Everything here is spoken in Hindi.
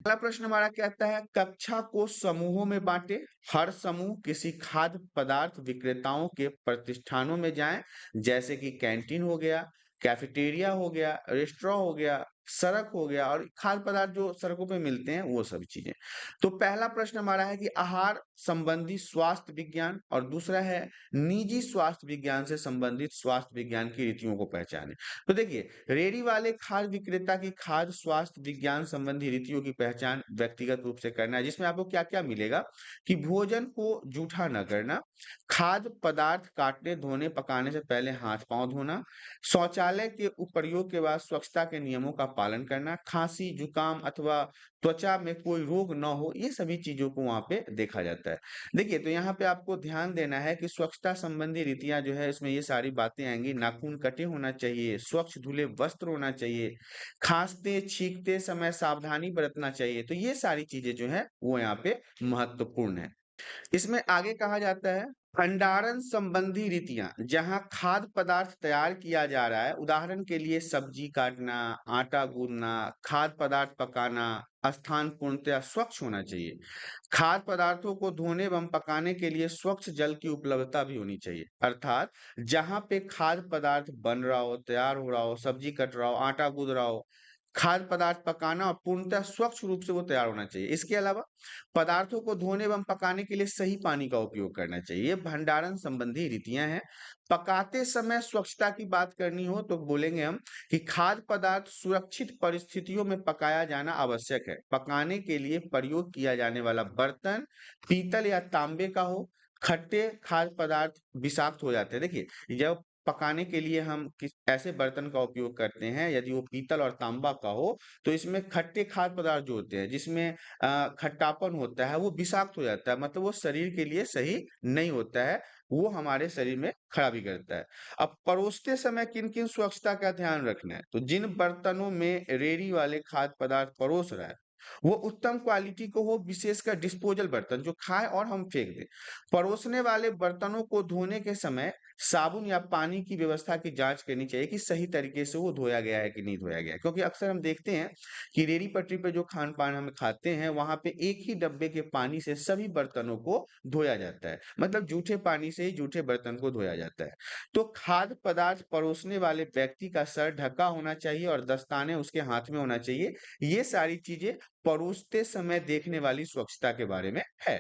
अगला प्रश्न हमारा कहता है कक्षा को समूहों में बांटे। हर समूह किसी खाद्य पदार्थ विक्रेताओं के प्रतिष्ठानों में जाएं, जैसे कि कैंटीन हो गया, कैफेटेरिया हो गया, रेस्टोरेंट हो गया, सड़क हो गया और खाद्य पदार्थ जो सड़कों पे मिलते हैं वो सभी चीजें। तो पहला प्रश्न हमारा है कि आहार संबंधी स्वास्थ्य विज्ञान और दूसरा है निजी स्वास्थ्य विज्ञान से संबंधित स्वास्थ्य विज्ञान की रीतियों को पहचाने। तो देखिए, रेडी वाले खाद्य विक्रेता की खाद्य स्वास्थ्य विज्ञान संबंधी रीतियों की पहचान व्यक्तिगत रूप से करना है, जिसमें आपको क्या क्या मिलेगा कि भोजन को जूठा न करना, खाद्य पदार्थ काटने धोने पकाने से पहले हाथ पांव धोना, शौचालय के प्रयोग के बाद स्वच्छता के नियमों का पालन करना, खांसी जुकाम अथवा त्वचा में कोई रोग न हो, ये सभी चीजों को वहां पे देखा जाता है। देखिए, तो यहाँ पे आपको ध्यान देना है कि स्वच्छता संबंधी रीतियां जो है इसमें ये सारी बातें आएंगी। नाखून कटे होना चाहिए, स्वच्छ धुले वस्त्र होना चाहिए, खांसते छींकते समय सावधानी बरतना चाहिए। तो ये सारी चीजें जो है वो यहाँ पे महत्वपूर्ण है। इसमें आगे कहा जाता है भंडारण संबंधी रीतियां, जहां खाद्य पदार्थ तैयार किया जा रहा है, उदाहरण के लिए सब्जी काटना, आटा गूंदना, खाद्य पदार्थ पकाना, स्थान पूर्णतया स्वच्छ होना चाहिए। खाद्य पदार्थों को धोने एवं पकाने के लिए स्वच्छ जल की उपलब्धता भी होनी चाहिए। अर्थात जहां पे खाद्य पदार्थ बन रहा हो, तैयार हो रहा हो, सब्जी कट रहा हो, आटा गूंद रहा हो, खाद्य पदार्थ पकाना और पूर्णतः स्वच्छ रूप से वो तैयार होना चाहिए। इसके अलावा पदार्थों को धोने एवं पकाने के लिए सही पानी का उपयोग करना चाहिए। ये भंडारण संबंधी रीतियां हैं। पकाते समय स्वच्छता की बात करनी हो तो बोलेंगे हम कि खाद्य पदार्थ सुरक्षित परिस्थितियों में पकाया जाना आवश्यक है। पकाने के लिए प्रयोग किया जाने वाला बर्तन पीतल या तांबे का हो। खट्टे खाद्य पदार्थ विषाक्त हो जाते हैं। देखिए, जब पकाने के लिए हम किस ऐसे बर्तन का उपयोग करते हैं, यदि वो पीतल और तांबा का हो, तो इसमें खट्टे खाद्य पदार्थ जो होते हैं, जिसमें खट्टापन होता है, वो विषाक्त हो जाता है। मतलब वो शरीर के लिए सही नहीं होता है, वो हमारे शरीर में खराबी करता है। अब परोसते समय किन किन स्वच्छता का ध्यान रखना है, तो जिन बर्तनों में रेडी वाले खाद्य पदार्थ परोस रहा है वो उत्तम क्वालिटी को हो, विशेषकर डिस्पोजल बर्तन जो खाएं और हम फेंक दें। परोसने वाले बर्तनों को धोने के समय साबुन या पानी की व्यवस्था की जांच करनी चाहिए कि सही तरीके से वो धोया गया है कि नहीं धोया गया है। क्योंकि अक्सर हम देखते हैं कि रेहड़ी पटरी पे जो खान पान हम खाते हैं वहां पे एक ही डब्बे के पानी से सभी बर्तनों को धोया जाता है। मतलब जूठे पानी से ही जूठे बर्तन को धोया जाता है। तो खाद्य पदार्थ परोसने वाले व्यक्ति का सर ढका होना चाहिए और दस्ताने उसके हाथ में होना चाहिए। ये सारी चीजें परोसते समय देखने वाली स्वच्छता के बारे में है।